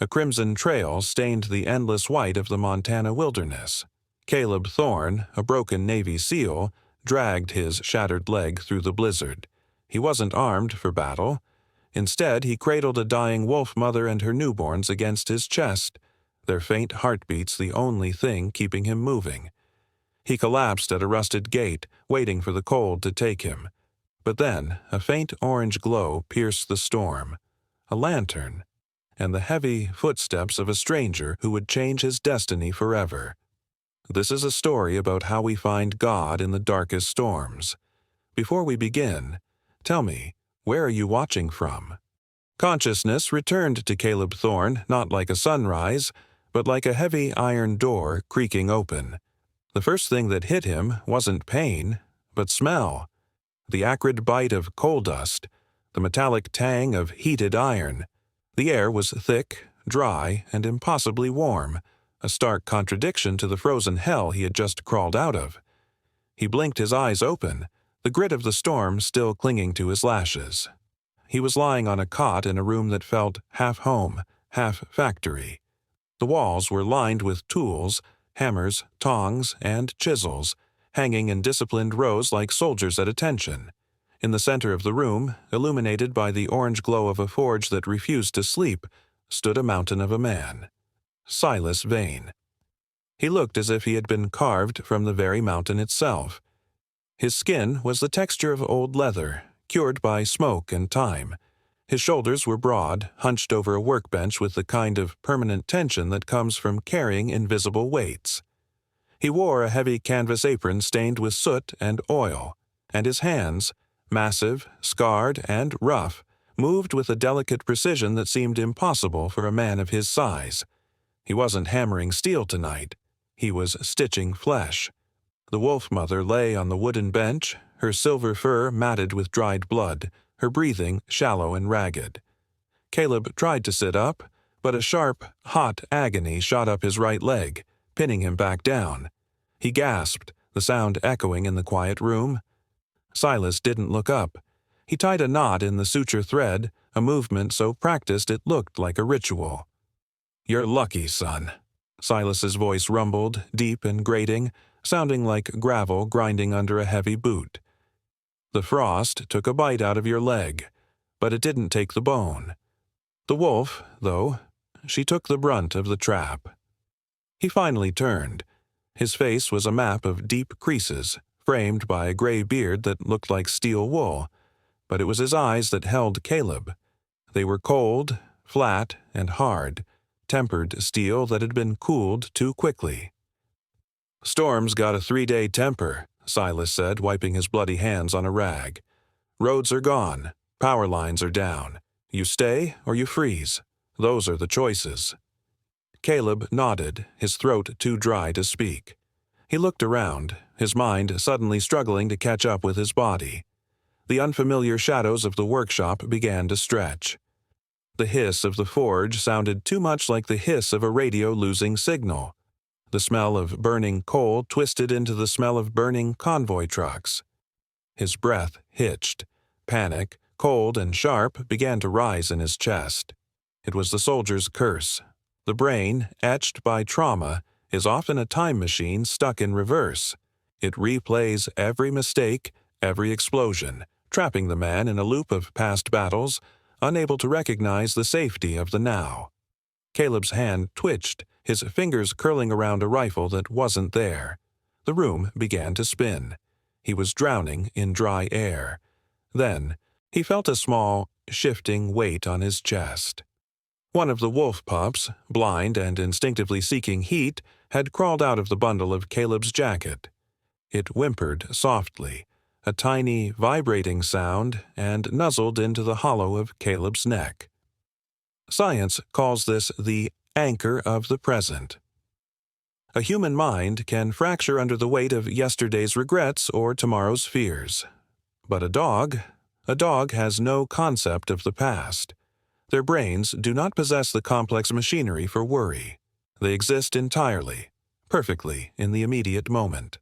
A crimson trail stained the endless white of the Montana wilderness. Caleb Thorne, a broken Navy SEAL, dragged his shattered leg through the blizzard. He wasn't armed for battle. Instead, he cradled a dying wolf mother and her newborns against his chest, their faint heartbeats the only thing keeping him moving. He collapsed at a rusted gate, waiting for the cold to take him. But then, a faint orange glow pierced the storm. A lantern, and the heavy footsteps of a stranger who would change his destiny forever. This is a story about how we find God in the darkest storms. Before we begin, tell me, where are you watching from? Consciousness returned to Caleb Thorne not like a sunrise, but like a heavy iron door creaking open. The first thing that hit him wasn't pain, but smell. The acrid bite of coldest, the metallic tang of heated iron. The air was thick, dry, and impossibly warm, a stark contradiction to the frozen hell he had just crawled out of. He blinked his eyes open, the grit of the storm still clinging to his lashes. He was lying on a cot in a room that felt half home, half factory. The walls were lined with tools, hammers, tongs, and chisels, hanging in disciplined rows like soldiers at attention. In the center of the room, illuminated by the orange glow of a forge that refused to sleep, stood a mountain of a man. Silas Vane. He looked as if he had been carved from the very mountain itself. His skin was the texture of old leather, cured by smoke and time. His shoulders were broad, hunched over a workbench with the kind of permanent tension that comes from carrying invisible weights. He wore a heavy canvas apron stained with soot and oil, and his hands, massive, scarred, and rough, moved with a delicate precision that seemed impossible for a man of his size. He wasn't hammering steel tonight. He was stitching flesh. The wolf mother lay on the wooden bench, her silver fur matted with dried blood, her breathing shallow and ragged. Caleb tried to sit up, but a sharp, hot agony shot up his right leg, pinning him back down. He gasped, the sound echoing in the quiet room. Silas didn't look up. He tied a knot in the suture thread, a movement so practiced it looked like a ritual. "You're lucky, son." Silas's voice rumbled, deep and grating, sounding like gravel grinding under a heavy boot. "The frost took a bite out of your leg, but it didn't take the bone. The wolf, though, she took the brunt of the trap." He finally turned. His face was a map of deep creases, framed by a gray beard that looked like steel wool, but it was his eyes that held Caleb. They were cold, flat, and hard, tempered steel that had been cooled too quickly. "Storm's got a 3-day temper," Silas said, wiping his bloody hands on a rag. "Roads are gone. Power lines are down. You stay or you freeze. Those are the choices." Caleb nodded, his throat too dry to speak. He looked around, his mind suddenly struggling to catch up with his body. The unfamiliar shadows of the workshop began to stretch. The hiss of the forge sounded too much like the hiss of a radio losing signal. The smell of burning coal twisted into the smell of burning convoy trucks. His breath hitched. Panic, cold and sharp, began to rise in his chest. It was the soldier's curse. The brain, etched by trauma, is often a time machine stuck in reverse. It replays every mistake, every explosion, trapping the man in a loop of past battles, unable to recognize the safety of the now. Caleb's hand twitched, his fingers curling around a rifle that wasn't there. The room began to spin. He was drowning in dry air. Then, he felt a small, shifting weight on his chest. One of the wolf pups, blind and instinctively seeking heat, had crawled out of the bundle of Caleb's jacket. It whimpered softly, a tiny, vibrating sound, and nuzzled into the hollow of Caleb's neck. Science calls this the anchor of the present. A human mind can fracture under the weight of yesterday's regrets or tomorrow's fears. But a dog has no concept of the past. Their brains do not possess the complex machinery for worry. They exist entirely, perfectly in the immediate moment.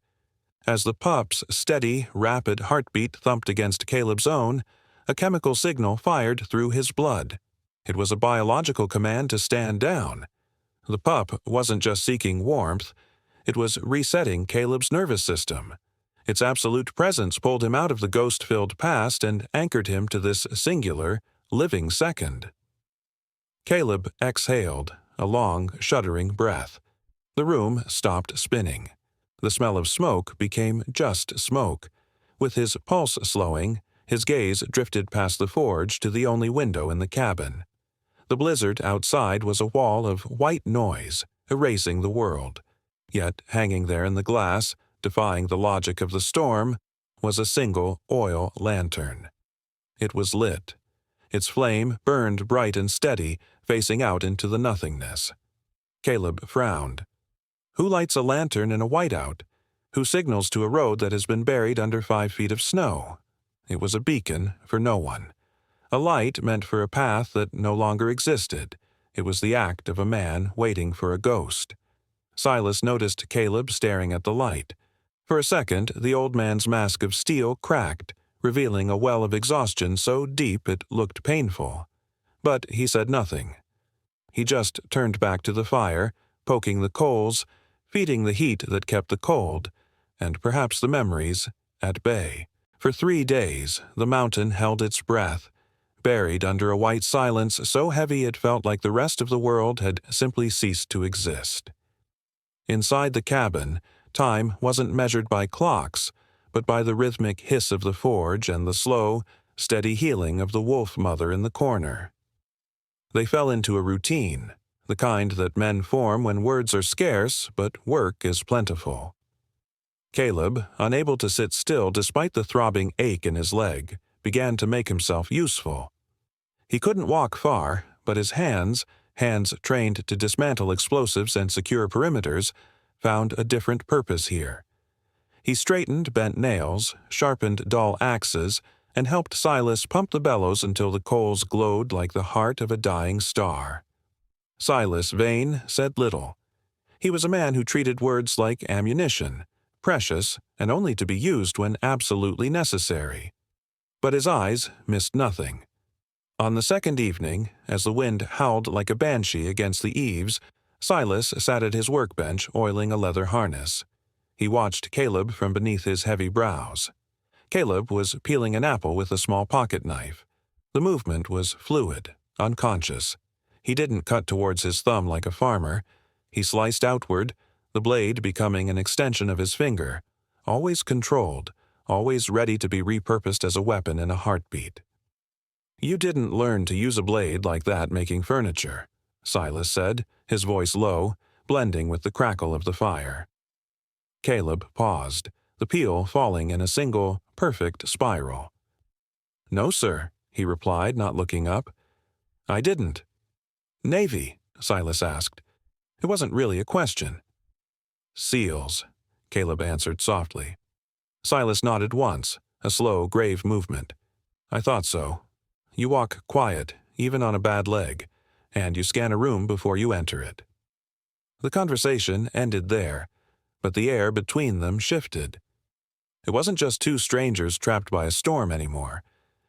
As the pup's steady, rapid heartbeat thumped against Caleb's own, a chemical signal fired through his blood. It was a biological command to stand down. The pup wasn't just seeking warmth, it was resetting Caleb's nervous system. Its absolute presence pulled him out of the ghost-filled past and anchored him to this singular, living second. Caleb exhaled, a long, shuddering breath. The room stopped spinning. The smell of smoke became just smoke. With his pulse slowing, his gaze drifted past the forge to the only window in the cabin. The blizzard outside was a wall of white noise, erasing the world. Yet, hanging there in the glass, defying the logic of the storm, was a single oil lantern. It was lit. Its flame burned bright and steady, facing out into the nothingness. Caleb frowned. Who lights a lantern in a whiteout? Who signals to a road that has been buried under 5 feet of snow? It was a beacon for no one. A light meant for a path that no longer existed. It was the act of a man waiting for a ghost. Silas noticed Caleb staring at the light. For a second, the old man's mask of steel cracked, revealing a well of exhaustion so deep it looked painful. But he said nothing. He just turned back to the fire, poking the coals, feeding the heat that kept the cold, and perhaps the memories, at bay. For 3 days, the mountain held its breath, buried under a white silence so heavy it felt like the rest of the world had simply ceased to exist. Inside the cabin, time wasn't measured by clocks, but by the rhythmic hiss of the forge and the slow, steady healing of the wolf mother in the corner. They fell into a routine, the kind that men form when words are scarce but work is plentiful. Caleb, unable to sit still despite the throbbing ache in his leg, began to make himself useful. He couldn't walk far, but his hands trained to dismantle explosives and secure perimeters, found a different purpose here. He straightened bent nails, sharpened dull axes, and helped Silas pump the bellows until the coals glowed like the heart of a dying star. Silas Vane said little. He was a man who treated words like ammunition, precious and only to be used when absolutely necessary. But his eyes missed nothing. On the second evening, as the wind howled like a banshee against the eaves, Silas sat at his workbench oiling a leather harness. He watched Caleb from beneath his heavy brows. Caleb was peeling an apple with a small pocket knife. The movement was fluid, unconscious. He didn't cut towards his thumb like a farmer. He sliced outward, the blade becoming an extension of his finger, always controlled, always ready to be repurposed as a weapon in a heartbeat. "You didn't learn to use a blade like that making furniture," Silas said, his voice low, blending with the crackle of the fire. Caleb paused, the peel falling in a single, perfect spiral. "No, sir," he replied, not looking up. "I didn't." "Navy?" Silas asked. It wasn't really a question. "SEALs," Caleb answered softly. Silas nodded once, a slow, grave movement. "I thought so. You walk quiet, even on a bad leg, and you scan a room before you enter it." The conversation ended there, but the air between them shifted. It wasn't just two strangers trapped by a storm anymore.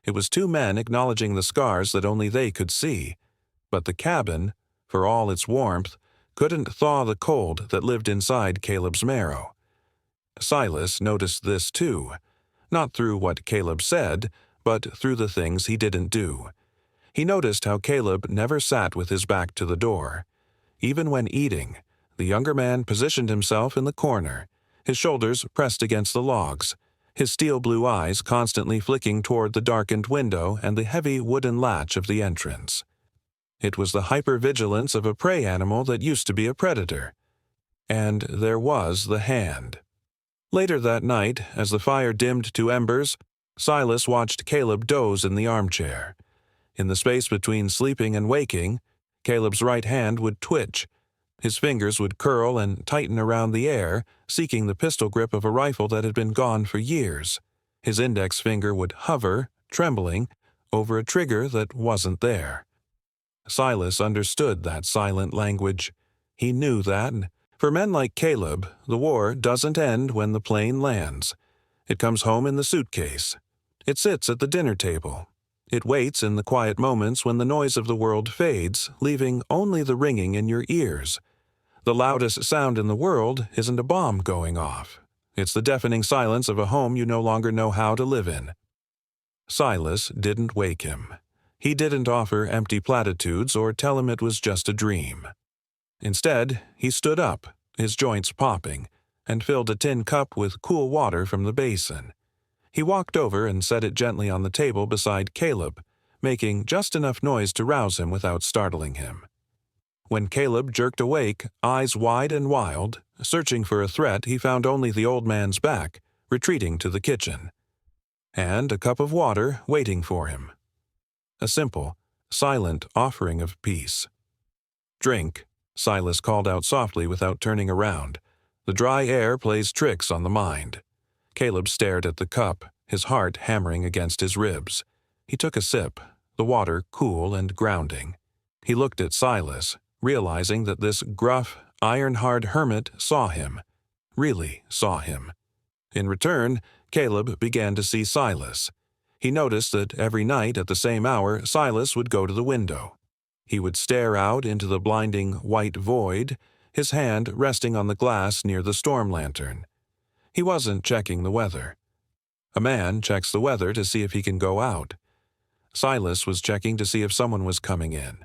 It was two men acknowledging the scars that only they could see. But the cabin, for all its warmth, couldn't thaw the cold that lived inside Caleb's marrow. Silas noticed this too, not through what Caleb said, but through the things he didn't do. He noticed how Caleb never sat with his back to the door. Even when eating, the younger man positioned himself in the corner, his shoulders pressed against the logs, his steel-blue eyes constantly flicking toward the darkened window and the heavy wooden latch of the entrance. It was the hypervigilance of a prey animal that used to be a predator. And there was the hand. Later that night, as the fire dimmed to embers, Silas watched Caleb doze in the armchair. In the space between sleeping and waking, Caleb's right hand would twitch. His fingers would curl and tighten around the air, seeking the pistol grip of a rifle that had been gone for years. His index finger would hover, trembling, over a trigger that wasn't there. Silas understood that silent language. He knew that, for men like Caleb, the war doesn't end when the plane lands. It comes home in the suitcase. It sits at the dinner table. It waits in the quiet moments when the noise of the world fades, leaving only the ringing in your ears. The loudest sound in the world isn't a bomb going off. It's the deafening silence of a home you no longer know how to live in. Silas didn't wake him. He didn't offer empty platitudes or tell him it was just a dream. Instead, he stood up, his joints popping, and filled a tin cup with cool water from the basin. He walked over and set it gently on the table beside Caleb, making just enough noise to rouse him without startling him. When Caleb jerked awake, eyes wide and wild, searching for a threat, he found only the old man's back, retreating to the kitchen, and a cup of water waiting for him. A simple, silent offering of peace. "Drink," Silas called out softly without turning around. The dry air plays tricks on the mind. Caleb stared at the cup, his heart hammering against his ribs. He took a sip, the water cool and grounding. He looked at Silas, realizing that this gruff, iron-hard hermit saw him, really saw him. In return, Caleb began to see Silas. He noticed that every night at the same hour Silas would go to the window. He would stare out into the blinding white void, his hand resting on the glass near the storm lantern. He wasn't checking the weather. A man checks the weather to see if he can go out. Silas was checking to see if someone was coming in.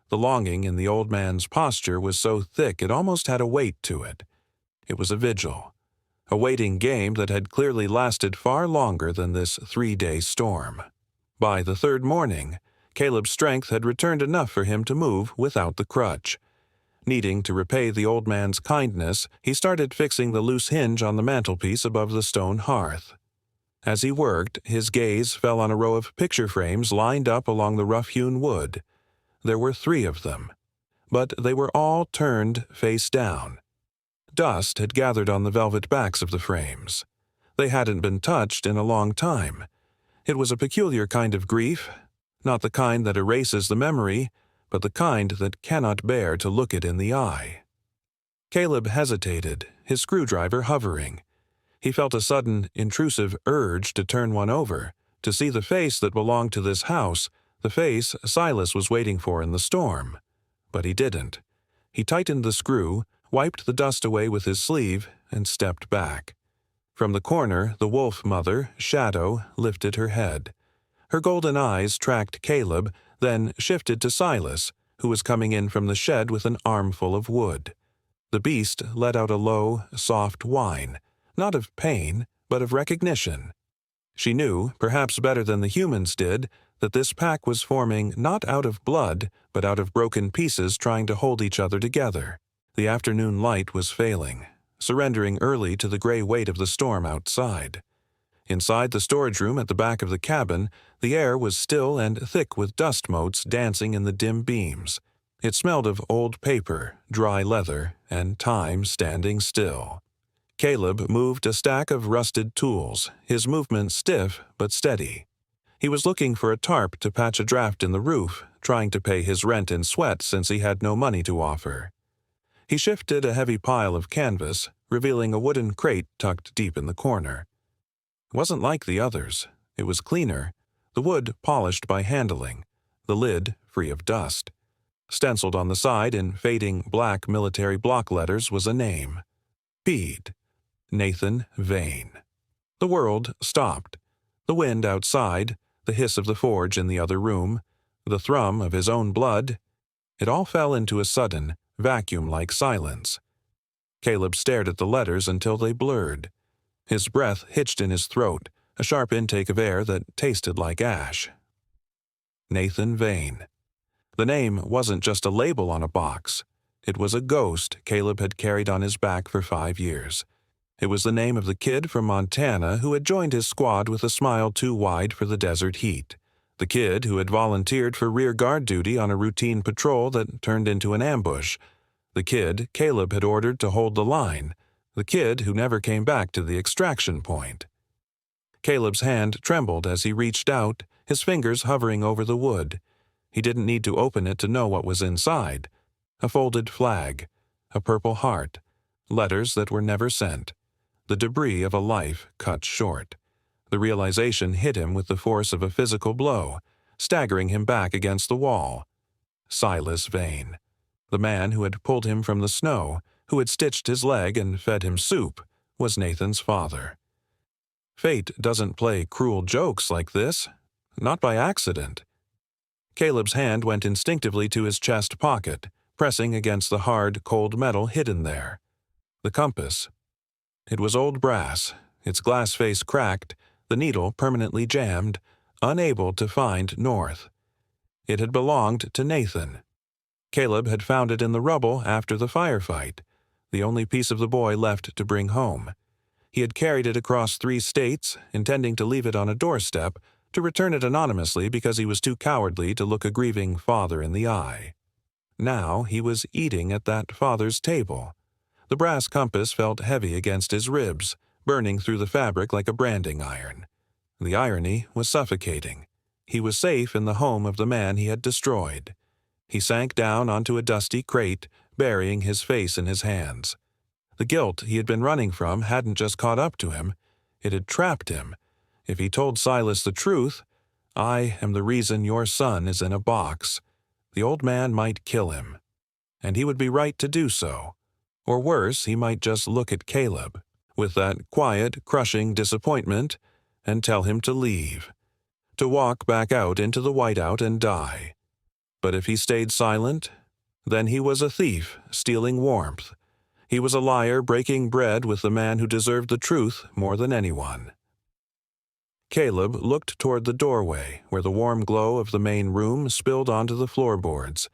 The longing in the old man's posture was so thick it almost had a weight to it. It was a vigil, a waiting game that had clearly lasted far longer than this 3-day storm. By the third morning, Caleb's strength had returned enough for him to move without the crutch. Needing to repay the old man's kindness, he started fixing the loose hinge on the mantelpiece above the stone hearth. As he worked, his gaze fell on a row of picture frames lined up along the rough-hewn wood. There were 3 of them, but they were all turned face down. Dust had gathered on the velvet backs of the frames. They hadn't been touched in a long time. It was a peculiar kind of grief, not the kind that erases the memory, but the kind that cannot bear to look it in the eye. Caleb hesitated, his screwdriver hovering. He felt a sudden, intrusive urge to turn one over, to see the face that belonged to this house, the face Silas was waiting for in the storm. But he didn't. He tightened the screw, wiped the dust away with his sleeve, and stepped back. From the corner, the wolf mother, Shadow, lifted her head. Her golden eyes tracked Caleb, then shifted to Silas, who was coming in from the shed with an armful of wood. The beast let out a low, soft whine, not of pain, but of recognition. She knew, perhaps better than the humans did, that this pack was forming not out of blood, but out of broken pieces trying to hold each other together. The afternoon light was failing, surrendering early to the gray weight of the storm outside. Inside the storage room at the back of the cabin, the air was still and thick with dust motes dancing in the dim beams. It smelled of old paper, dry leather, and time standing still. Caleb moved a stack of rusted tools, his movement stiff but steady. He was looking for a tarp to patch a draft in the roof, trying to pay his rent in sweat since he had no money to offer. He shifted a heavy pile of canvas, revealing a wooden crate tucked deep in the corner. It wasn't like the others. It was cleaner, the wood polished by handling, the lid free of dust. Stenciled on the side in fading black military block letters was a name. Bede. Nathan Vane. The world stopped. The wind outside, the hiss of the forge in the other room, the thrum of his own blood. It all fell into a sudden, vacuum-like silence. Caleb stared at the letters until they blurred. His breath hitched in his throat, a sharp intake of air that tasted like ash. Nathan Vane. The name wasn't just a label on a box. It was a ghost Caleb had carried on his back for 5 years. It was the name of the kid from Montana who had joined his squad with a smile too wide for the desert heat. The kid who had volunteered for rear guard duty on a routine patrol that turned into an ambush. The kid Caleb had ordered to hold the line. The kid who never came back to the extraction point. Caleb's hand trembled as he reached out, his fingers hovering over the wood. He didn't need to open it to know what was inside. A folded flag, a purple heart, letters that were never sent, the debris of a life cut short. The realization hit him with the force of a physical blow. staggering him back against the wall. Silas Vane. The man who had pulled him from the snow, who had stitched his leg and fed him soup, was Nathan's father. Fate doesn't play cruel jokes like this, not by accident. Caleb's hand went instinctively to his chest pocket, pressing against the hard, cold metal hidden there. The compass. It was old brass, its glass face cracked, the needle permanently jammed, unable to find north. It had belonged to Nathan. Caleb had found it in the rubble after the firefight, the only piece of the boy left to bring home. He had carried it across 3 states, intending to leave it on a doorstep, to return it anonymously because he was too cowardly to look a grieving father in the eye. Now he was eating at that father's table. The brass compass felt heavy against his ribs, burning through the fabric like a branding iron. The irony was suffocating. He was safe in the home of the man he had destroyed. He sank down onto a dusty crate, burying his face in his hands. The guilt he had been running from hadn't just caught up to him, it had trapped him. If he told Silas the truth, "I am the reason your son is in a box," the old man might kill him. And he would be right to do so. Or worse, he might just look at Caleb, with that quiet, crushing disappointment, and tell him to leave, to walk back out into the whiteout and die. But if he stayed silent, then he was a thief, stealing warmth. He was a liar breaking bread with the man who deserved the truth more than anyone. Caleb looked toward the doorway, where the warm glow of the main room spilled onto the floorboards.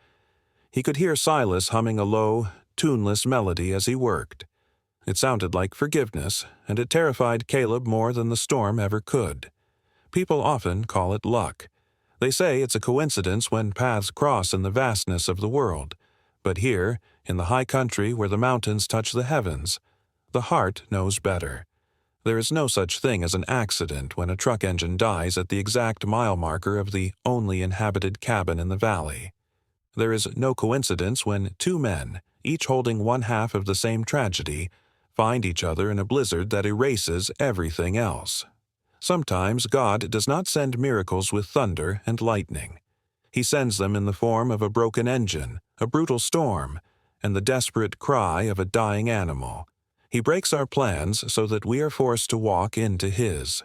He could hear Silas humming a low, tuneless melody as he worked. It sounded like forgiveness, and it terrified Caleb more than the storm ever could. People often call it luck. They say it's a coincidence when paths cross in the vastness of the world. But here, in the high country where the mountains touch the heavens, the heart knows better. There is no such thing as an accident when a truck engine dies at the exact mile marker of the only inhabited cabin in the valley. There is no coincidence when 2 men, each holding one half of the same tragedy, find each other in a blizzard that erases everything else. Sometimes God does not send miracles with thunder and lightning. He sends them in the form of a broken engine, a brutal storm, and the desperate cry of a dying animal. He breaks our plans so that we are forced to walk into his.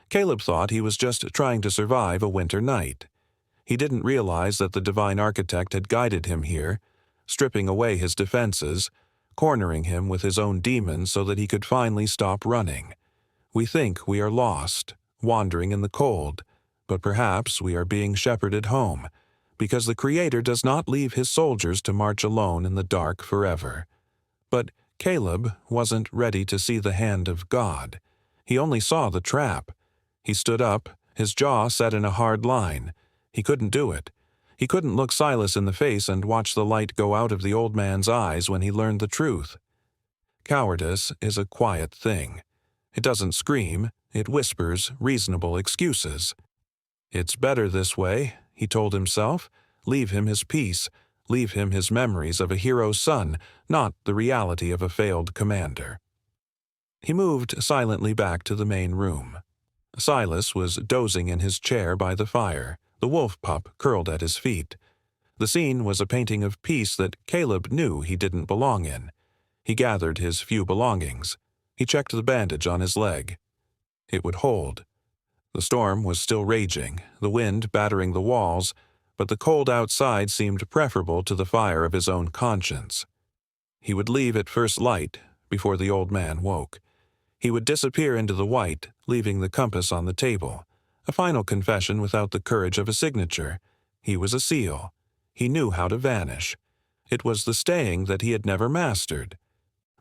Caleb thought he was just trying to survive a winter night. He didn't realize that the divine architect had guided him here, stripping away his defenses, cornering him with his own demons so that he could finally stop running. We think we are lost, wandering in the cold, but perhaps we are being shepherded home, because the Creator does not leave his soldiers to march alone in the dark forever. But Caleb wasn't ready to see the hand of God. He only saw the trap. He stood up, his jaw set in a hard line. He couldn't do it. He couldn't look Silas in the face and watch the light go out of the old man's eyes when he learned the truth. Cowardice is a quiet thing. It doesn't scream, it whispers reasonable excuses. It's better this way, he told himself. Leave him his peace. Leave him his memories of a hero's son, not the reality of a failed commander. He moved silently back to the main room. Silas was dozing in his chair by the fire, the wolf pup curled at his feet. The scene was a painting of peace that Caleb knew he didn't belong in. He gathered his few belongings. He checked the bandage on his leg. It would hold. The storm was still raging, the wind battering the walls, but the cold outside seemed preferable to the fire of his own conscience. He would leave at first light, before the old man woke. He would disappear into the white, leaving the compass on the table. A final confession without the courage of a signature. He was a seal. He knew how to vanish. It was the staying that he had never mastered.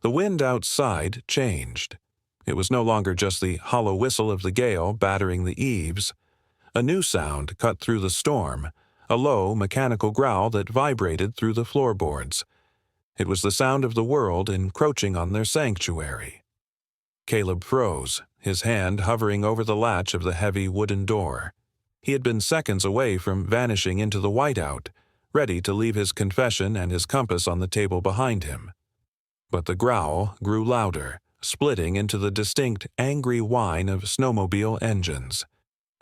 The wind outside changed. It was no longer just the hollow whistle of the gale battering the eaves. A new sound cut through the storm, a low, mechanical growl that vibrated through the floorboards. It was the sound of the world encroaching on their sanctuary. Caleb froze, his hand hovering over the latch of the heavy wooden door. He had been seconds away from vanishing into the whiteout, ready to leave his confession and his compass on the table behind him. But the growl grew louder, splitting into the distinct, angry whine of snowmobile engines.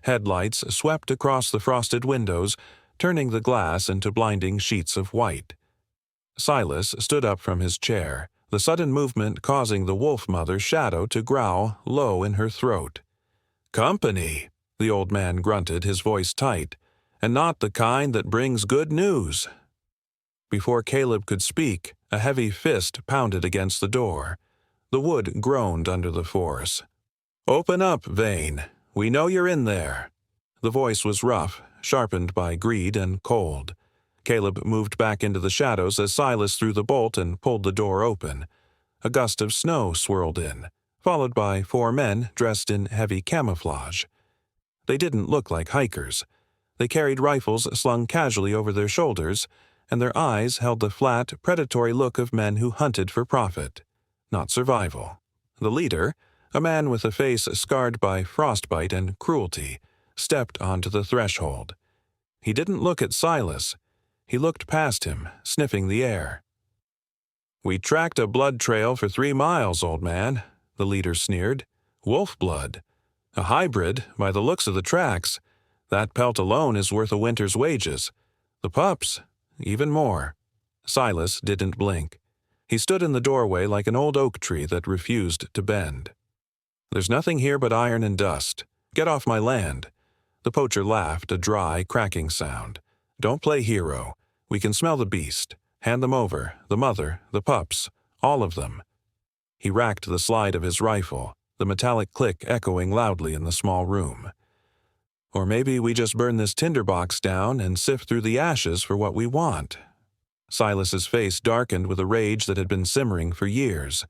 Headlights swept across the frosted windows, turning the glass into blinding sheets of white. Silas stood up from his chair, the sudden movement causing the wolf-mother's shadow to growl low in her throat. "Company," the old man grunted, his voice tight, "and not the kind that brings good news." Before Caleb could speak, a heavy fist pounded against the door. The wood groaned under the force. "Open up, Vane. We know you're in there." The voice was rough, sharpened by greed and cold. Caleb moved back into the shadows as Silas threw the bolt and pulled the door open. A gust of snow swirled in, followed by 4 men dressed in heavy camouflage. They didn't look like hikers. They carried rifles slung casually over their shoulders, and their eyes held the flat, predatory look of men who hunted for profit, not survival. The leader, a man with a face scarred by frostbite and cruelty, stepped onto the threshold. He didn't look at Silas. He looked past him, sniffing the air. "We tracked a blood trail for 3 miles, old man," the leader sneered. "Wolf blood. A hybrid, by the looks of the tracks. That pelt alone is worth a winter's wages. The pups, even more." Silas didn't blink. He stood in the doorway like an old oak tree that refused to bend. "There's nothing here but iron and dust. Get off my land." The poacher laughed, a dry, cracking sound. "Don't play hero. We can smell the beast. Hand them over, the mother, the pups, all of them." He racked the slide of his rifle, the metallic click echoing loudly in the small room. "Or maybe we just burn this tinderbox down and sift through the ashes for what we want." Silas's face darkened with a rage that had been simmering for years.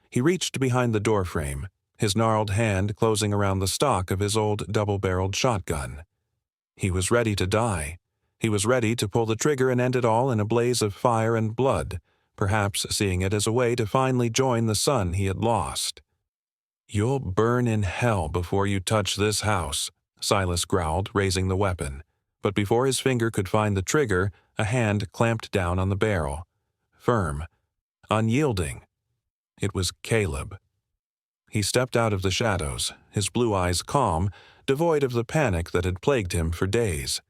He reached behind the doorframe, his gnarled hand closing around the stock of his old double-barreled shotgun. He was ready to die. He was ready to pull the trigger and end it all in a blaze of fire and blood, perhaps seeing it as a way to finally join the son he had lost. "You'll burn in hell before you touch this house," Silas growled, raising the weapon. But before his finger could find the trigger, a hand clamped down on the barrel. Firm. Unyielding. It was Caleb. He stepped out of the shadows, his blue eyes calm, devoid of the panic that had plagued him for days.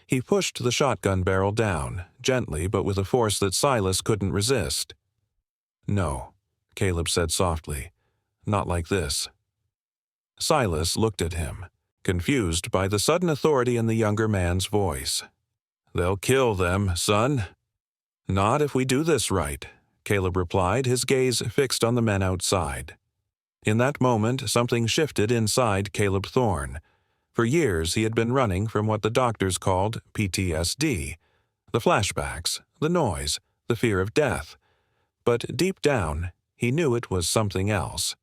He pushed the shotgun barrel down, gently but with a force that Silas couldn't resist. "No," Caleb said softly. "Not like this." Silas looked at him, confused by the sudden authority in the younger man's voice. "They'll kill them, son." "Not if we do this right," Caleb replied, his gaze fixed on the men outside. In that moment, something shifted inside Caleb Thorne. For years he had been running from what the doctors called PTSD, the flashbacks, the noise, the fear of death. But deep down, he knew it was something else.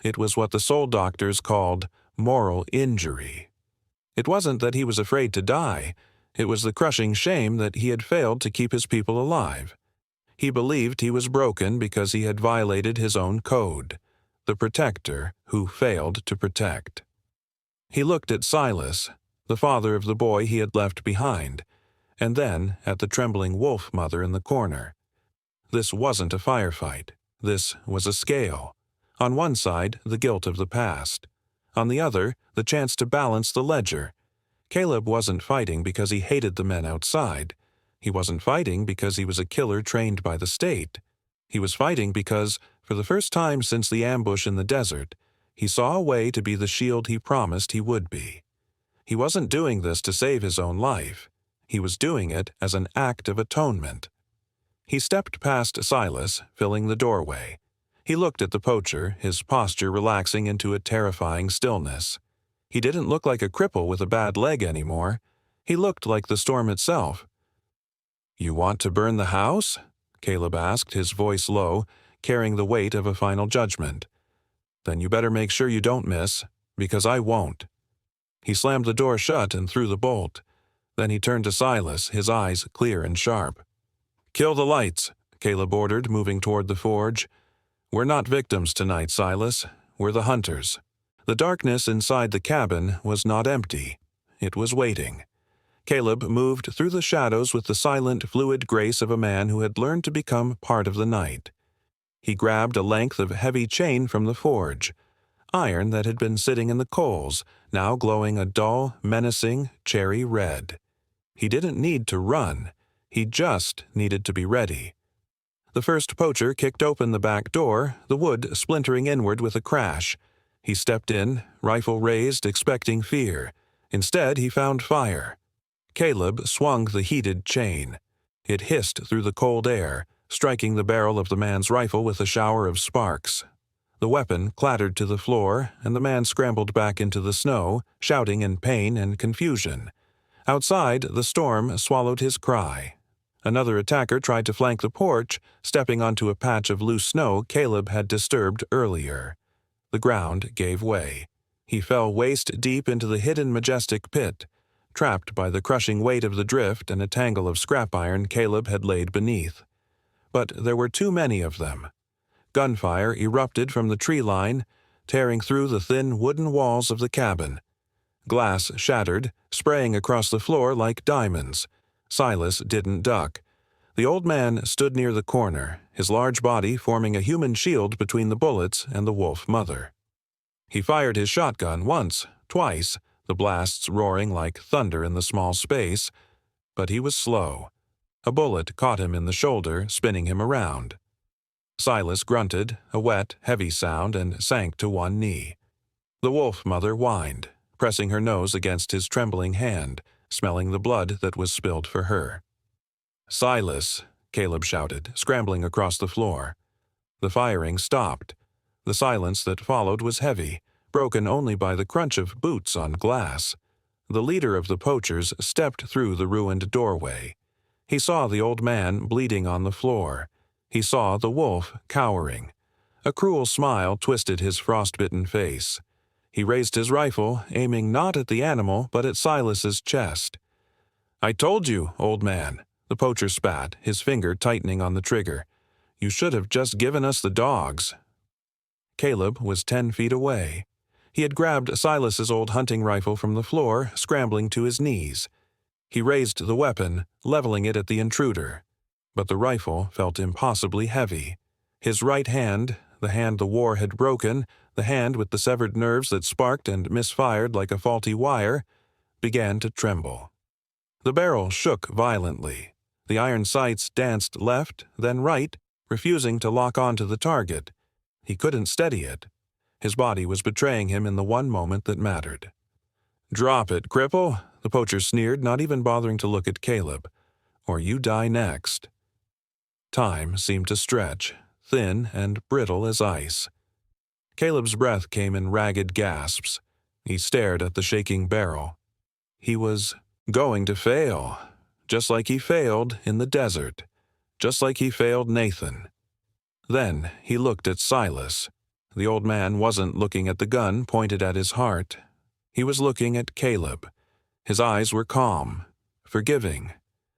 It was what the soul doctors called moral injury. It wasn't that he was afraid to die. It was the crushing shame that he had failed to keep his people alive. He believed he was broken because he had violated his own code, the protector who failed to protect. He looked at Silas, the father of the boy he had left behind, and then at the trembling wolf mother in the corner. This wasn't a firefight. This was a scale. On one side, the guilt of the past. On the other, the chance to balance the ledger. Caleb wasn't fighting because he hated the men outside. He wasn't fighting because he was a killer trained by the state. He was fighting because, for the first time since the ambush in the desert, he saw a way to be the shield he promised he would be. He wasn't doing this to save his own life. He was doing it as an act of atonement. He stepped past Silas, filling the doorway. He looked at the poacher, his posture relaxing into a terrifying stillness. He didn't look like a cripple with a bad leg anymore. He looked like the storm itself. "You want to burn the house?" Caleb asked, his voice low, carrying the weight of a final judgment. "Then you better make sure you don't miss, because I won't." He slammed the door shut and threw the bolt. Then he turned to Silas, his eyes clear and sharp. "Kill the lights," Caleb ordered, moving toward the forge. "We're not victims tonight, Silas. We're the hunters." The darkness inside the cabin was not empty. It was waiting. Caleb moved through the shadows with the silent, fluid grace of a man who had learned to become part of the night. He grabbed a length of heavy chain from the forge. iron that had been sitting in the coals, now glowing a dull, menacing cherry red. He didn't need to run. He just needed to be ready. The first poacher kicked open the back door, the wood splintering inward with a crash. He stepped in, rifle raised, expecting fear. Instead, he found fire. Caleb swung the heated chain. It hissed through the cold air, striking the barrel of the man's rifle with a shower of sparks. The weapon clattered to the floor, and the man scrambled back into the snow, shouting in pain and confusion. Outside, the storm swallowed his cry. Another attacker tried to flank the porch, stepping onto a patch of loose snow Caleb had disturbed earlier. The ground gave way. He fell waist-deep into the hidden majestic pit, trapped by the crushing weight of the drift and a tangle of scrap iron Caleb had laid beneath. But there were too many of them. Gunfire erupted from the tree line, tearing through the thin wooden walls of the cabin. Glass shattered, spraying across the floor like diamonds. Silas didn't duck. The old man stood near the corner, his large body forming a human shield between the bullets and the wolf mother. He fired his shotgun once, twice, the blasts roaring like thunder in the small space, but he was slow. A bullet caught him in the shoulder, spinning him around. Silas grunted, a wet, heavy sound, and sank to one knee. The wolf mother whined, pressing her nose against his trembling hand, smelling the blood that was spilled for her. "Silas," Caleb shouted, scrambling across the floor. The firing stopped. The silence that followed was heavy, broken only by the crunch of boots on glass. The leader of the poachers stepped through the ruined doorway. He saw the old man bleeding on the floor. He saw the wolf cowering. A cruel smile twisted his frostbitten face. He raised his rifle, aiming not at the animal but at Silas's chest. "I told you, old man," the poacher spat, his finger tightening on the trigger. "You should have just given us the dogs." Caleb was 10 feet away. He had grabbed Silas's old hunting rifle from the floor, scrambling to his knees. He raised the weapon, leveling it at the intruder. But the rifle felt impossibly heavy. His right hand, the hand the war had broken, the hand with the severed nerves that sparked and misfired like a faulty wire, began to tremble. The barrel shook violently. The iron sights danced left, then right, refusing to lock onto the target. He couldn't steady it. His body was betraying him in the one moment that mattered. "Drop it, cripple," the poacher sneered, not even bothering to look at Caleb. "Or you die next." Time seemed to stretch, thin and brittle as ice. Caleb's breath came in ragged gasps. He stared at the shaking barrel. He was going to fail, just like he failed in the desert, just like he failed Nathan. Then he looked at Silas. The old man wasn't looking at the gun pointed at his heart. He was looking at Caleb. His eyes were calm, forgiving,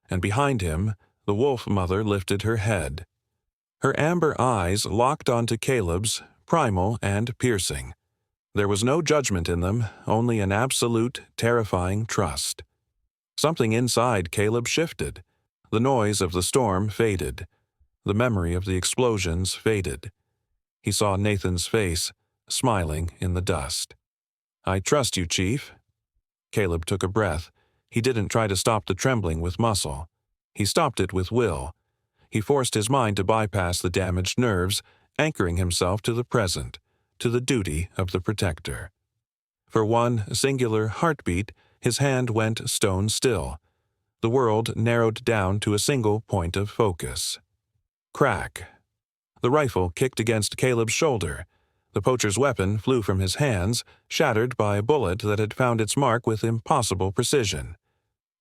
and behind him, the wolf mother lifted her head. Her amber eyes locked onto Caleb's, primal and piercing. There was no judgment in them, only an absolute, terrifying trust. Something inside Caleb shifted. The noise of the storm faded. The memory of the explosions faded. He saw Nathan's face, smiling in the dust. "I trust you, Chief." Caleb took a breath. He didn't try to stop the trembling with muscle. He stopped it with will. He forced his mind to bypass the damaged nerves, anchoring himself to the present, to the duty of the protector. For one singular heartbeat, his hand went stone still. The world narrowed down to a single point of focus. Crack. The rifle kicked against Caleb's shoulder. The poacher's weapon flew from his hands, shattered by a bullet that had found its mark with impossible precision.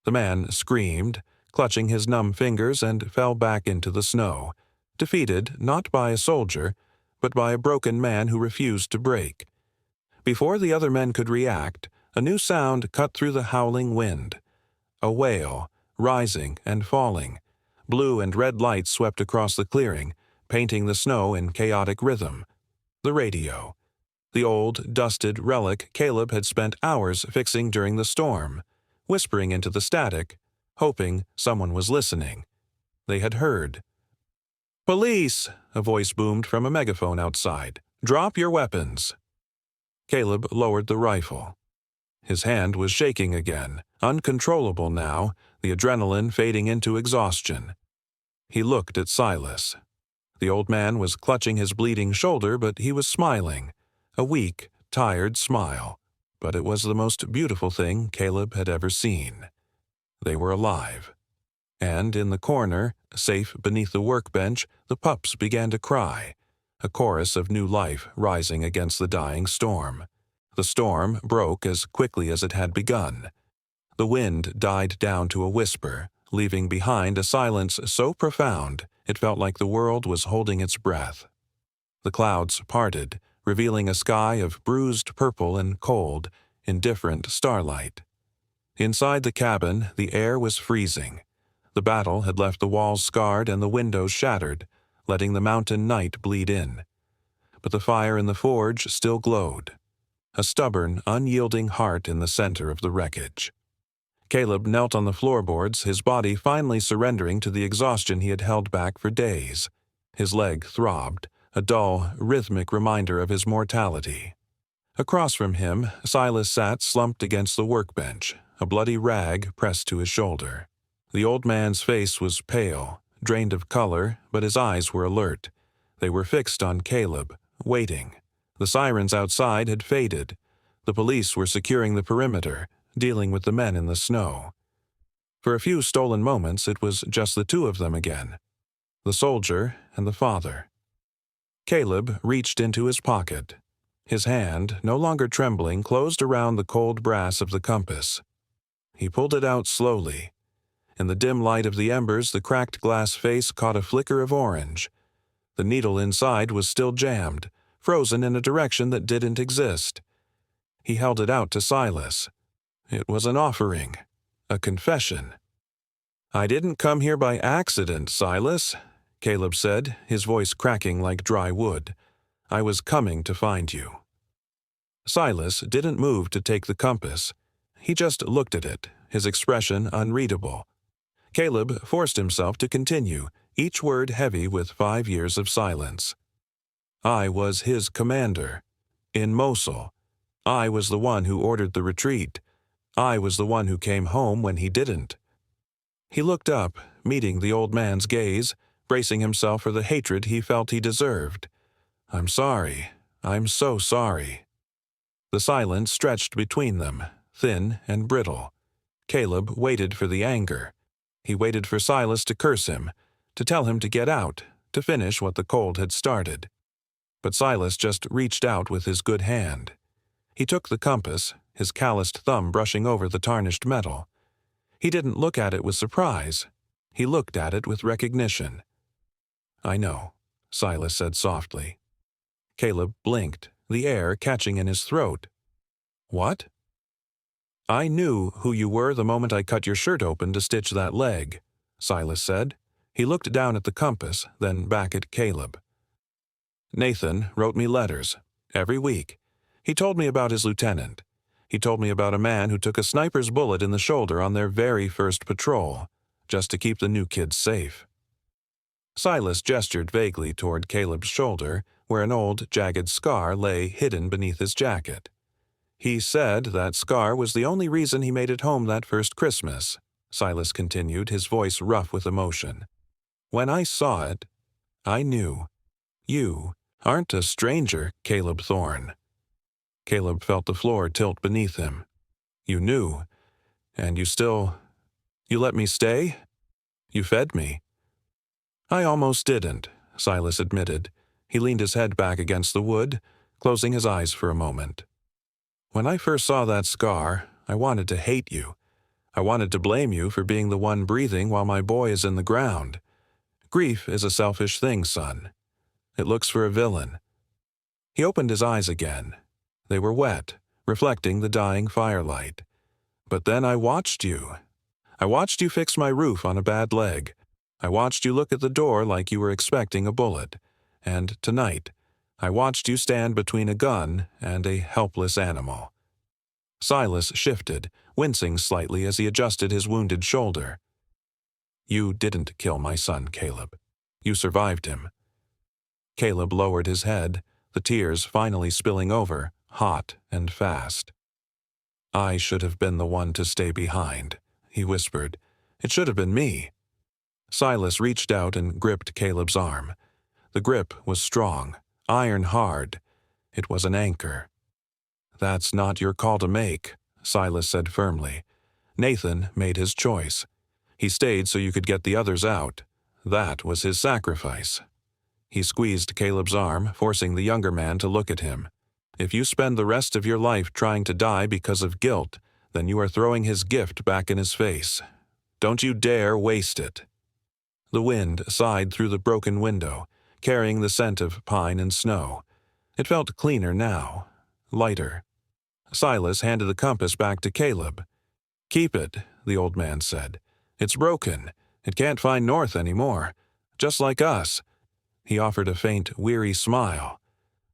The man screamed, clutching his numb fingers, and fell back into the snow, defeated not by a soldier, but by a broken man who refused to break. Before the other men could react, a new sound cut through the howling wind. A wail, rising and falling. Blue and red lights swept across the clearing, painting the snow in chaotic rhythm. The radio. The old, dusted relic Caleb had spent hours fixing during the storm, whispering into the static, hoping someone was listening. They had heard. "Police!" a voice boomed from a megaphone outside. "Drop your weapons." Caleb lowered the rifle. His hand was shaking again, uncontrollable now, the adrenaline fading into exhaustion. He looked at Silas. The old man was clutching his bleeding shoulder, but he was smiling, a weak, tired smile. But it was the most beautiful thing Caleb had ever seen. They were alive. And in the corner, safe beneath the workbench, the pups began to cry, a chorus of new life rising against the dying storm. The storm broke as quickly as it had begun. The wind died down to a whisper, leaving behind a silence so profound it felt like the world was holding its breath. The clouds parted, revealing a sky of bruised purple and cold, indifferent starlight. Inside the cabin, the air was freezing. The battle had left the walls scarred and the windows shattered, letting the mountain night bleed in. But the fire in the forge still glowed, a stubborn, unyielding heart in the center of the wreckage. Caleb knelt on the floorboards, his body finally surrendering to the exhaustion he had held back for days. His leg throbbed, a dull, rhythmic reminder of his mortality. Across from him, Silas sat slumped against the workbench, a bloody rag pressed to his shoulder. The old man's face was pale, drained of color, but his eyes were alert. They were fixed on Caleb, waiting. The sirens outside had faded. The police were securing the perimeter, dealing with the men in the snow. For a few stolen moments, it was just the two of them again, the soldier and the father. Caleb reached into his pocket. His hand, no longer trembling, closed around the cold brass of the compass. He pulled it out slowly. In the dim light of the embers, the cracked glass face caught a flicker of orange. The needle inside was still jammed, frozen in a direction that didn't exist. He held it out to Silas. It was an offering, a confession. "I didn't come here by accident, Silas," Caleb said, his voice cracking like dry wood. "I was coming to find you." Silas didn't move to take the compass. He just looked at it, his expression unreadable. Caleb forced himself to continue, each word heavy with 5 years of silence. "I was his commander. In Mosul. I was the one who ordered the retreat. I was the one who came home when he didn't." He looked up, meeting the old man's gaze, bracing himself for the hatred he felt he deserved. "I'm sorry. I'm so sorry." The silence stretched between them, thin and brittle. Caleb waited for the anger. He waited for Silas to curse him, to tell him to get out, to finish what the cold had started. But Silas just reached out with his good hand. He took the compass, his calloused thumb brushing over the tarnished metal. He didn't look at it with surprise. He looked at it with recognition. "I know," Silas said softly. Caleb blinked, the air catching in his throat. "What?" "I knew who you were the moment I cut your shirt open to stitch that leg," Silas said. He looked down at the compass, then back at Caleb. "Nathan wrote me letters, every week. He told me about his lieutenant. He told me about a man who took a sniper's bullet in the shoulder on their very first patrol, just to keep the new kids safe." Silas gestured vaguely toward Caleb's shoulder, where an old, jagged scar lay hidden beneath his jacket. "He said that scar was the only reason he made it home that first Christmas," Silas continued, his voice rough with emotion. "When I saw it, I knew. You aren't a stranger, Caleb Thorne." Caleb felt the floor tilt beneath him. "You knew, and you let me stay? You fed me." "I almost didn't," Silas admitted. He leaned his head back against the wood, closing his eyes for a moment. "When I first saw that scar, I wanted to hate you. I wanted to blame you for being the one breathing while my boy is in the ground. Grief is a selfish thing, son. It looks for a villain." He opened his eyes again. They were wet, reflecting the dying firelight. "But then I watched you. I watched you fix my roof on a bad leg. I watched you look at the door like you were expecting a bullet. And tonight, I watched you stand between a gun and a helpless animal." Silas shifted, wincing slightly as he adjusted his wounded shoulder. "You didn't kill my son, Caleb. You survived him." Caleb lowered his head, the tears finally spilling over, hot and fast. "I should have been the one to stay behind," he whispered. "It should have been me." Silas reached out and gripped Caleb's arm. The grip was strong, iron hard. It was an anchor. "That's not your call to make," Silas said firmly. "Nathan made his choice. He stayed so you could get the others out. That was his sacrifice." He squeezed Caleb's arm, forcing the younger man to look at him. "If you spend the rest of your life trying to die because of guilt, then you are throwing his gift back in his face. Don't you dare waste it." The wind sighed through the broken window, carrying the scent of pine and snow. It felt cleaner now, lighter. Silas handed the compass back to Caleb. "Keep it," the old man said. "It's broken. It can't find north anymore. Just like us." He offered a faint, weary smile.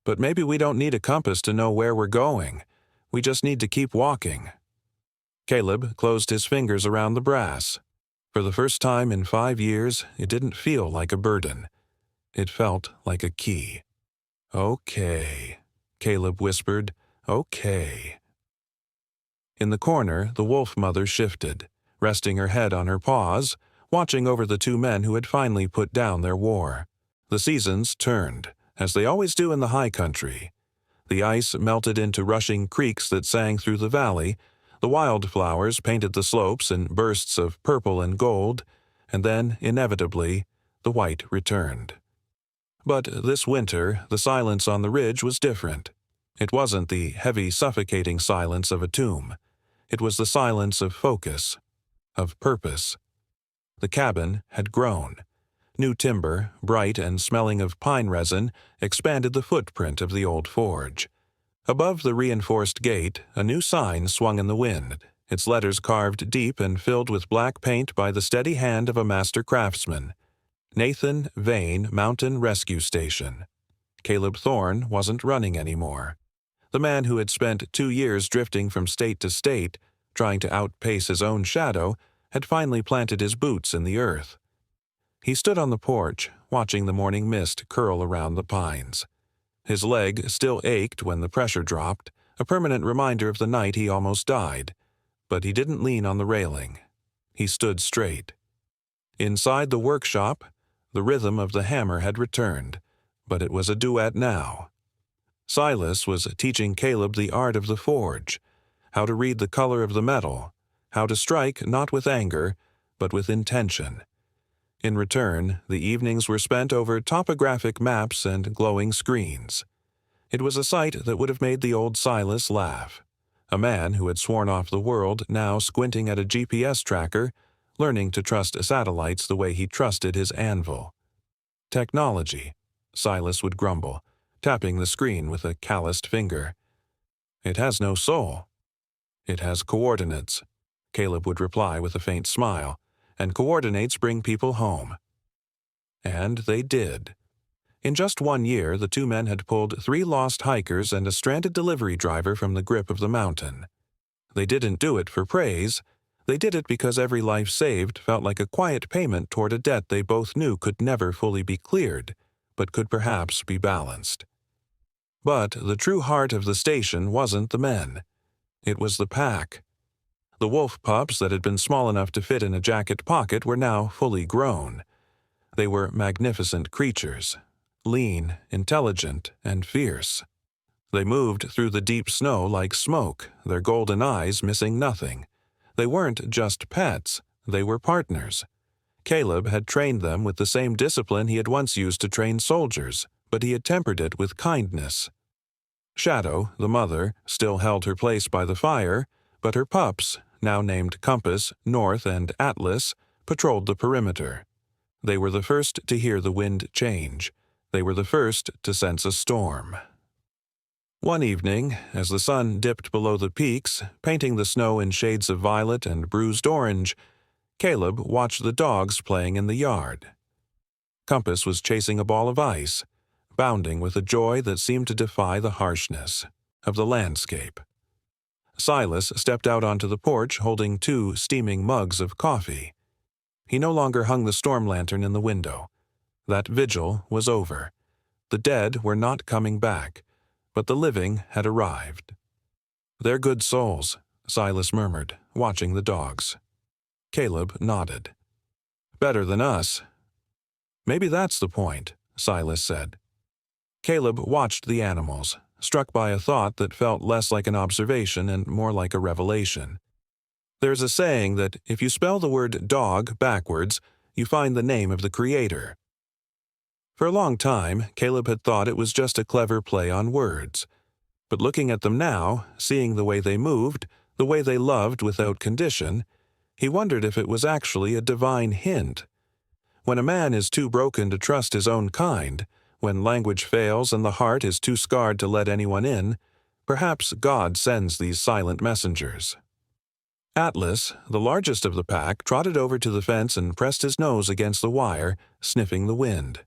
"But maybe we don't need a compass to know where we're going. We just need to keep walking." Caleb closed his fingers around the brass. For the first time in 5 years, it didn't feel like a burden. It felt like a key. "Okay," Caleb whispered. "Okay." In the corner, the wolf mother shifted, resting her head on her paws, watching over the two men who had finally put down their war. The seasons turned, as they always do in the high country. The ice melted into rushing creeks that sang through the valley, the wildflowers painted the slopes in bursts of purple and gold, and then, inevitably, the white returned. But this winter, the silence on the ridge was different. It wasn't the heavy, suffocating silence of a tomb. It was the silence of focus, of purpose. The cabin had grown. New timber, bright and smelling of pine resin, expanded the footprint of the old forge. Above the reinforced gate, a new sign swung in the wind, its letters carved deep and filled with black paint by the steady hand of a master craftsman. Nathan Vane Mountain Rescue Station. Caleb Thorne wasn't running anymore. The man who had spent 2 years drifting from state to state, trying to outpace his own shadow, had finally planted his boots in the earth. He stood on the porch, watching the morning mist curl around the pines. His leg still ached when the pressure dropped, a permanent reminder of the night he almost died. But he didn't lean on the railing. He stood straight. Inside the workshop, the rhythm of the hammer had returned, but it was a duet now. Silas was teaching Caleb the art of the forge, how to read the color of the metal, how to strike not with anger, but with intention. In return, the evenings were spent over topographic maps and glowing screens. It was a sight that would have made the old Silas laugh. A man who had sworn off the world now squinting at a GPS tracker, learning to trust satellites the way he trusted his anvil. "Technology," Silas would grumble, tapping the screen with a calloused finger. "It has no soul." "It has coordinates," Caleb would reply with a faint smile, "and coordinates bring people home." And they did. In just 1 year, the two men had pulled 3 lost hikers and a stranded delivery driver from the grip of the mountain. They didn't do it for praise. They did it because every life saved felt like a quiet payment toward a debt they both knew could never fully be cleared, but could perhaps be balanced. But the true heart of the station wasn't the men. It was the pack. The wolf pups that had been small enough to fit in a jacket pocket were now fully grown. They were magnificent creatures, lean, intelligent, and fierce. They moved through the deep snow like smoke, their golden eyes missing nothing. They weren't just pets, they were partners. Caleb had trained them with the same discipline he had once used to train soldiers, but he had tempered it with kindness. Shadow, the mother, still held her place by the fire, but her pups, now named Compass, North, and Atlas, patrolled the perimeter. They were the first to hear the wind change. They were the first to sense a storm. One evening, as the sun dipped below the peaks, painting the snow in shades of violet and bruised orange, Caleb watched the dogs playing in the yard. Compass was chasing a ball of ice, bounding with a joy that seemed to defy the harshness of the landscape. Silas stepped out onto the porch holding 2 steaming mugs of coffee. He no longer hung the storm lantern in the window. That vigil was over. The dead were not coming back. but the living had arrived. "They're good souls," Silas murmured, watching the dogs. Caleb nodded. "Better than us." "Maybe that's the point," Silas said. Caleb watched the animals, struck by a thought that felt less like an observation and more like a revelation. There's a saying that if you spell the word dog backwards, you find the name of the Creator. For a long time, Caleb had thought it was just a clever play on words. But looking at them now, seeing the way they moved, the way they loved without condition, he wondered if it was actually a divine hint. When a man is too broken to trust his own kind, when language fails and the heart is too scarred to let anyone in, perhaps God sends these silent messengers. Atlas, the largest of the pack, trotted over to the fence and pressed his nose against the wire, sniffing the wind.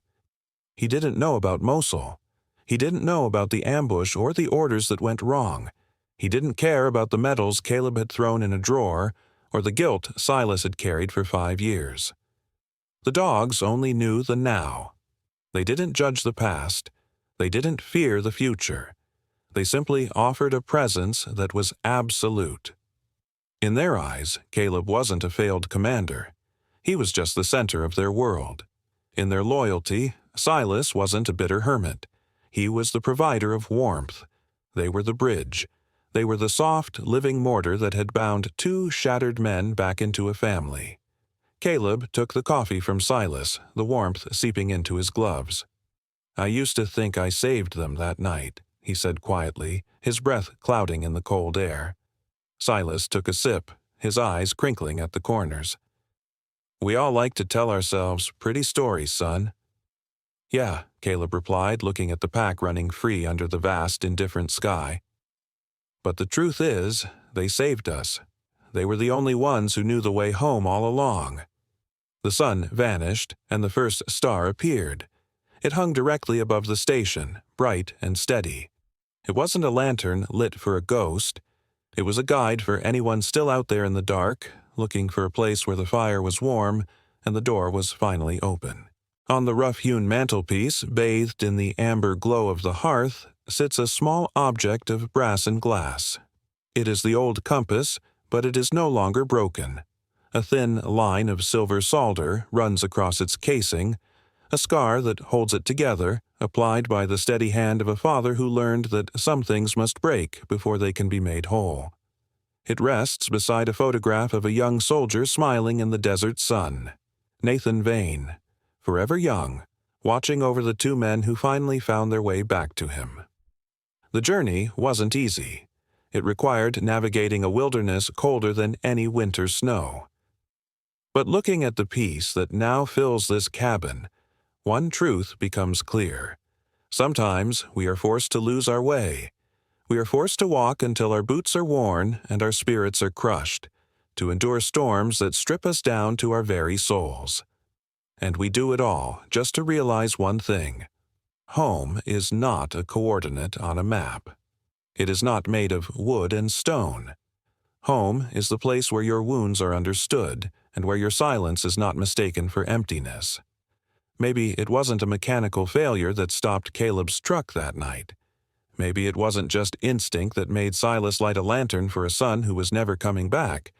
He didn't know about Mosul. He didn't know about the ambush or the orders that went wrong. He didn't care about the medals Caleb had thrown in a drawer or the guilt Silas had carried for 5 years. The dogs only knew the now. They didn't judge the past. They didn't fear the future. They simply offered a presence that was absolute. In their eyes, Caleb wasn't a failed commander. He was just the center of their world. In their loyalty, Silas wasn't a bitter hermit. He was the provider of warmth. They were the bridge. They were the soft, living mortar that had bound 2 shattered men back into a family. Caleb took the coffee from Silas, the warmth seeping into his gloves. "I used to think I saved them that night," he said quietly, his breath clouding in the cold air. Silas took a sip, his eyes crinkling at the corners. "We all like to tell ourselves pretty stories, son." "Yeah," Caleb replied, looking at the pack running free under the vast, indifferent sky. "But the truth is, they saved us. They were the only ones who knew the way home all along." The sun vanished, and the first star appeared. It hung directly above the station, bright and steady. It wasn't a lantern lit for a ghost. It was a guide for anyone still out there in the dark, looking for a place where the fire was warm and the door was finally open. On the rough-hewn mantelpiece, bathed in the amber glow of the hearth, sits a small object of brass and glass. It is the old compass, but it is no longer broken. A thin line of silver solder runs across its casing, a scar that holds it together, applied by the steady hand of a father who learned that some things must break before they can be made whole. It rests beside a photograph of a young soldier smiling in the desert sun. Nathan Vane, forever young, watching over the 2 men who finally found their way back to him. The journey wasn't easy. It required navigating a wilderness colder than any winter snow. But looking at the peace that now fills this cabin, one truth becomes clear. Sometimes we are forced to lose our way. We are forced to walk until our boots are worn and our spirits are crushed, to endure storms that strip us down to our very souls. And we do it all just to realize one thing. Home is not a coordinate on a map. It is not made of wood and stone. Home is the place where your wounds are understood and where your silence is not mistaken for emptiness. Maybe it wasn't a mechanical failure that stopped Caleb's truck that night. Maybe it wasn't just instinct that made Silas light a lantern for a son who was never coming back.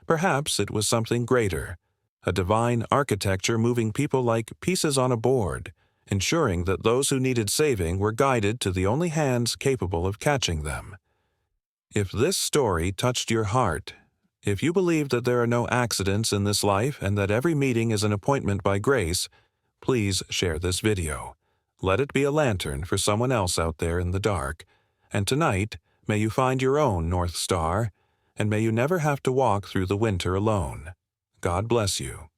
Perhaps it was something greater, a divine architecture moving people like pieces on a board, ensuring that those who needed saving were guided to the only hands capable of catching them. If this story touched your heart, if you believe that there are no accidents in this life and that every meeting is an appointment by grace, please share this video. Let it be a lantern for someone else out there in the dark. And tonight, may you find your own North Star, and may you never have to walk through the winter alone. God bless you.